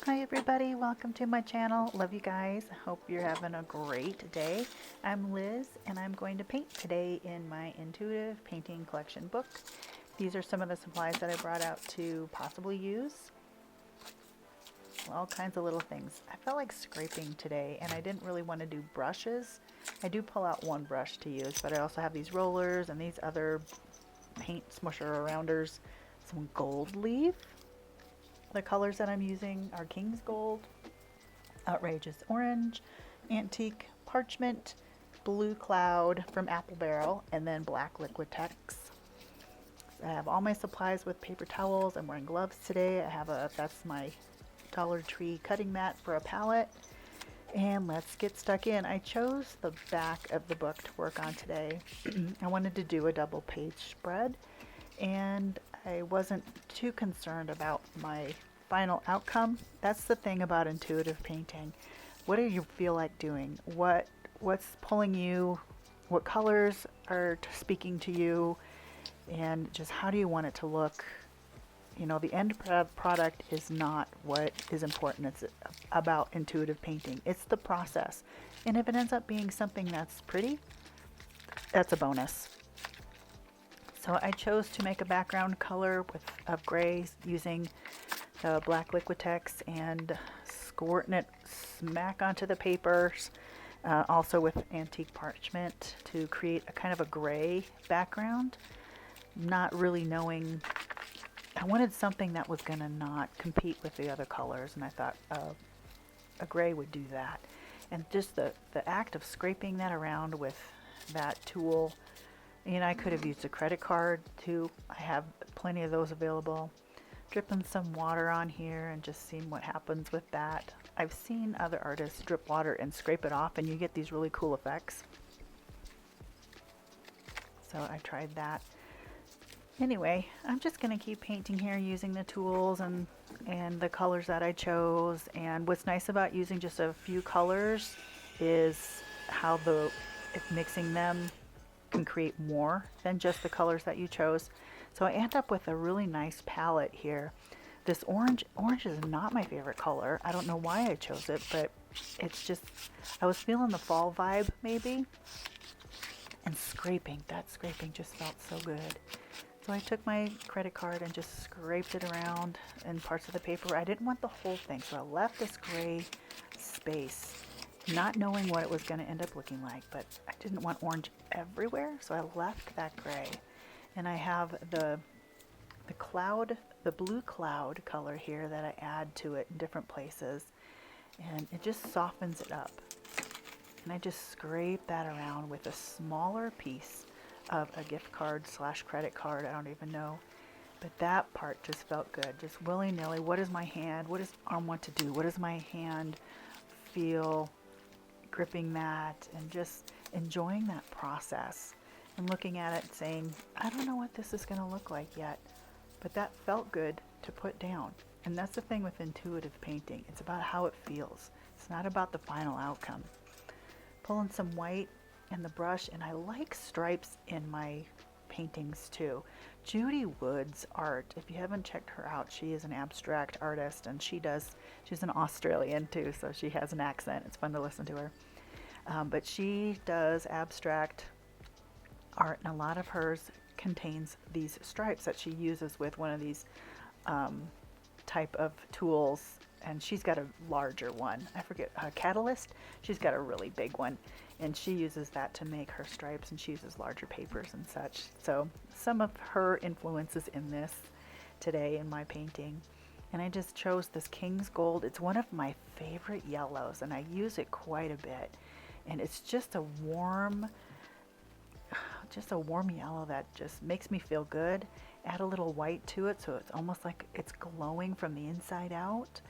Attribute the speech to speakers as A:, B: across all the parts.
A: Hi everybody, welcome to my channel. Love you guys. Hope you're having a great day. I'm Liz and I'm going to paint today in my intuitive painting collection book. These are some of the supplies that I brought out to possibly use. All kinds of little things. I felt like scraping today and I didn't really want to do brushes. I do pull out one brush to use, but I also have these rollers and these other paint smusher arounders. Some gold leaf. The colors that I'm using are King's Gold, Outrageous Orange, Antique Parchment, Blue Cloud from Apple Barrel, and then Black Liquitex. I have all my supplies with paper towels. I'm wearing gloves today. That's my Dollar Tree cutting mat for a palette. And let's get stuck in. I chose the back of the book to work on today. I wanted to do a double page spread, and I wasn't too concerned about my final outcome. That's the thing about intuitive painting. What do you feel like doing? What's pulling you? What colors are speaking to you? And just how do you want it to look? You know, the end product is not what is important. It's about intuitive painting. It's the process. And if it ends up being something that's pretty, that's a bonus. So I chose to make a background color of gray using the Black Liquitex and squirting it smack onto the papers, also with Antique Parchment to create a kind of a gray background. Not really knowing, I wanted something that was going to not compete with the other colors, and I thought a gray would do that. And just the act of scraping that around with that tool. And I could have used a credit card too. I have plenty of those available. Dripping some water on here and just seeing what happens with that. I've seen other artists drip water and scrape it off and you get these really cool effects. So I tried that. Anyway, I'm just going to keep painting here using the tools and the colors that I chose. And what's nice about using just a few colors is how if mixing them can create more than just the colors that you chose. So I end up with a really nice palette here. This orange is not my favorite color. I don't know why I chose it, but it's just, I was feeling the fall vibe maybe. And that scraping just felt so good. So I took my credit card and just scraped it around in parts of the paper. I didn't want the whole thing, so I left this gray space, not knowing what it was going to end up looking like, but I didn't want orange everywhere, so I left that gray. And I have the blue cloud color here that I add to it in different places, and it just softens it up. And I just scrape that around with a smaller piece of a gift card / credit card, I don't even know. But that part just felt good, just willy-nilly. What does my arm want to do? What does my hand feel gripping that, and just enjoying that process and looking at it saying, I don't know what this is going to look like yet, but that felt good to put down. And that's the thing with intuitive painting. It's about how it feels. It's not about the final outcome. Pulling some white in the brush, and I like stripes in my paintings too. Judy Wood's art, if you haven't checked her out, she is an abstract artist, and she's an Australian too, so she has an accent. It's fun to listen to her. But she does abstract art, and a lot of hers contains these stripes that she uses with one of these type of tools, and she's got a larger one. I forget, Catalyst. She's got a really big one, and she uses that to make her stripes, and she uses larger papers and such. So some of her influences in this today in my painting. And I just chose this King's Gold. It's one of my favorite yellows, and I use it quite a bit. And it's just a warm yellow that just makes me feel good. Add a little white to it so it's almost like it's glowing from the inside out.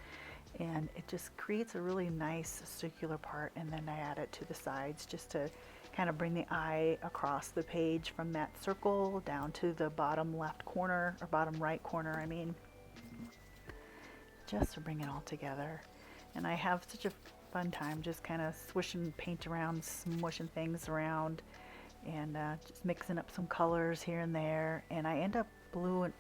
A: And it just creates a really nice circular part, and then I add it to the sides just to kind of bring the eye across the page from that circle down to the bottom left corner, or bottom right corner, I mean, just to bring it all together. And I have such a fun time just kind of swishing paint around, smushing things around, and just mixing up some colors here and there. And I end up blue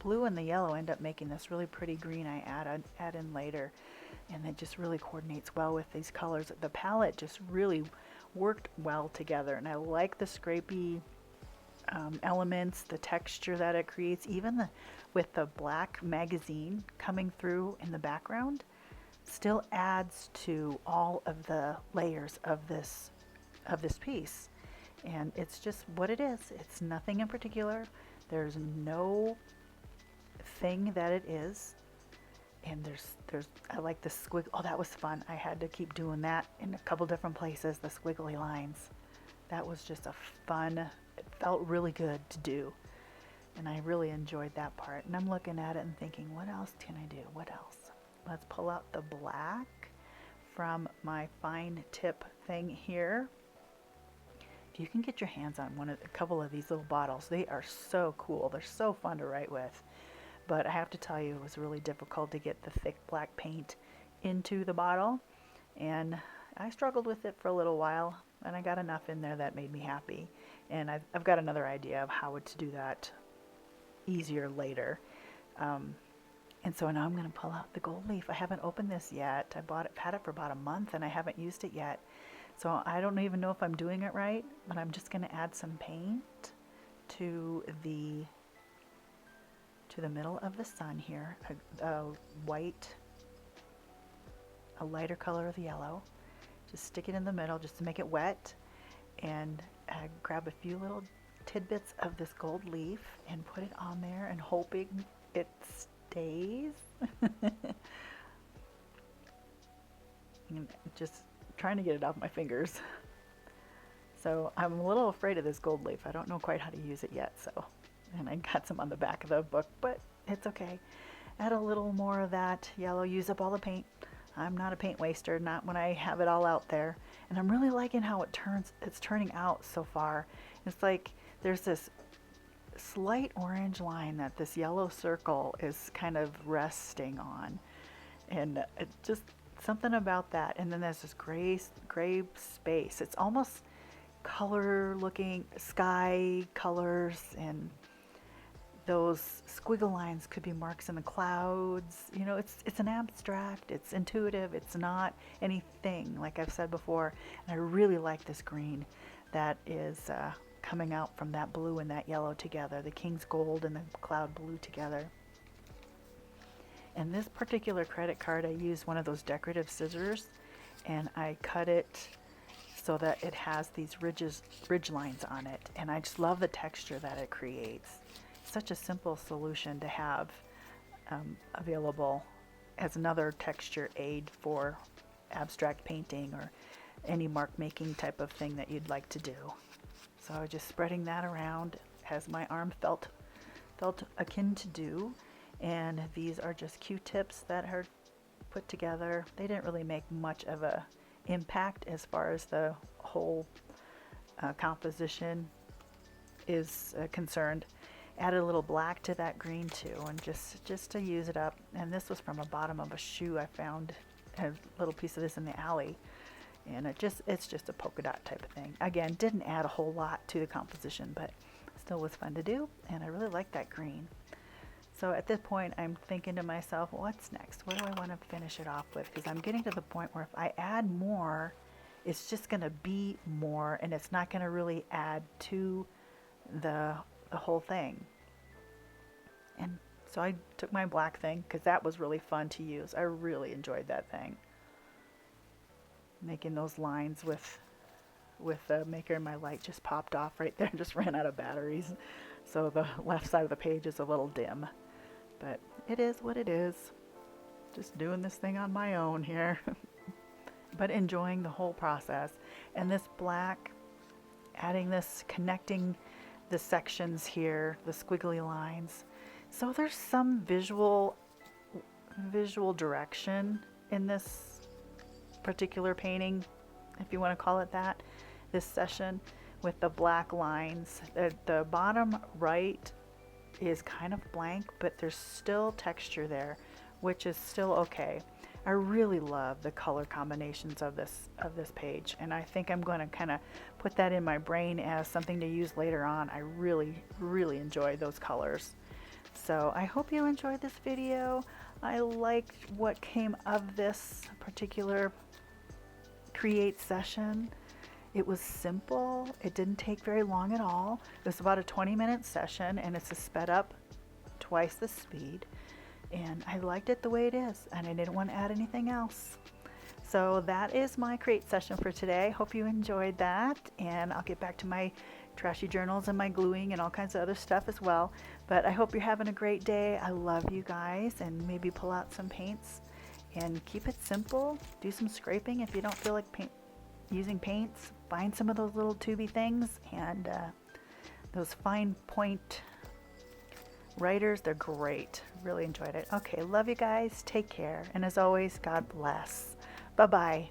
A: blue and the yellow end up making this really pretty green I add in later, and it just really coordinates well with these colors. The palette just really worked well together, and I like the scrapey elements, the texture that it creates, even with the black magazine coming through in the background, still adds to all of the layers of this piece. And it's just what it is. It's nothing in particular. There's no thing that it is. And I like the squiggle. Oh, that was fun. I had to keep doing that in a couple different places, the squiggly lines. That was just a fun, it felt really good to do. And I really enjoyed that part. And I'm looking at it and thinking, what else can I do? What else? Let's pull out the black from my fine tip thing here. If you can get your hands on a couple of these little bottles, they are so cool. They're so fun to write with. But I have to tell you, it was really difficult to get the thick black paint into the bottle. And I struggled with it for a little while, and I got enough in there that made me happy. And I've got another idea of how to do that easier later. And so now I'm going to pull out the gold leaf. I haven't opened this yet. I've had it for about a month, and I haven't used it yet. So I don't even know if I'm doing it right, but I'm just going to add some paint to the middle of the sun here, a lighter color of the yellow. Just stick it in the middle just to make it wet, and grab a few little tidbits of this gold leaf and put it on there, and hoping it stays. And just trying to get it off my fingers. So I'm a little afraid of this gold leaf. I don't know quite how to use it yet, and I got some on the back of the book, but it's okay. Add a little more of that yellow, use up all the paint. I'm not a paint waster, not when I have it all out there. And I'm really liking how it's turning out so far. It's like there's this slight orange line that this yellow circle is kind of resting on. And it just something about that. And then there's this gray space. It's almost color looking, sky colors, and those squiggle lines could be marks in the clouds. You know, it's an abstract, it's intuitive, it's not anything, like I've said before. And I really like this green that is coming out from that blue and that yellow together, the King's Gold and the cloud blue together. And this particular credit card, I used one of those decorative scissors, and I cut it so that it has these ridge lines on it. And I just love the texture that it creates. Such a simple solution to have available as another texture aid for abstract painting or any mark making type of thing that you'd like to do. So just spreading that around as my arm felt akin to do. And these are just Q-tips that are put together. They didn't really make much of a impact as far as the whole composition is concerned. Added a little black to that green too, and just to use it up. And this was from the bottom of a shoe I found, a little piece of this in the alley. And it's just a polka dot type of thing. Again, didn't add a whole lot to the composition, but still was fun to do, and I really like that green. So at this point, I'm thinking to myself, what's next? What do I want to finish it off with? Because I'm getting to the point where if I add more, it's just going to be more, and it's not going to really add to the whole thing. And so I took my black thing, because that was really fun to use. I really enjoyed that thing. Making those lines with the maker, and my light just popped off right there, just ran out of batteries. So the left side of the page is a little dim. But it is what it is. Just doing this thing on my own here. But enjoying the whole process. And this black, adding this, connecting the sections here, the squiggly lines. So there's some visual direction in this particular painting, if you want to call it that, this session, with the black lines. The bottom right is kind of blank, but there's still texture there, which is still okay. I really love the color combinations of this page, and I think I'm going to kind of put that in my brain as something to use later on. I really enjoy those colors. So I hope you enjoyed this video. I liked what came of this particular create session. It was simple. It didn't take very long at all. It was about a 20-minute session, and it's a sped up twice the speed. And I liked it the way it is, and I didn't want to add anything else. So that is my create session for today. Hope you enjoyed that, and I'll get back to my trashy journals and my gluing and all kinds of other stuff as well. But I hope you're having a great day. I love you guys, and maybe pull out some paints and keep it simple. Do some scraping if you don't feel like using paints. Find some of those little tubey things and those fine point writers. They're great. Really enjoyed it. Okay, love you guys. Take care. And as always, God bless. Bye-bye.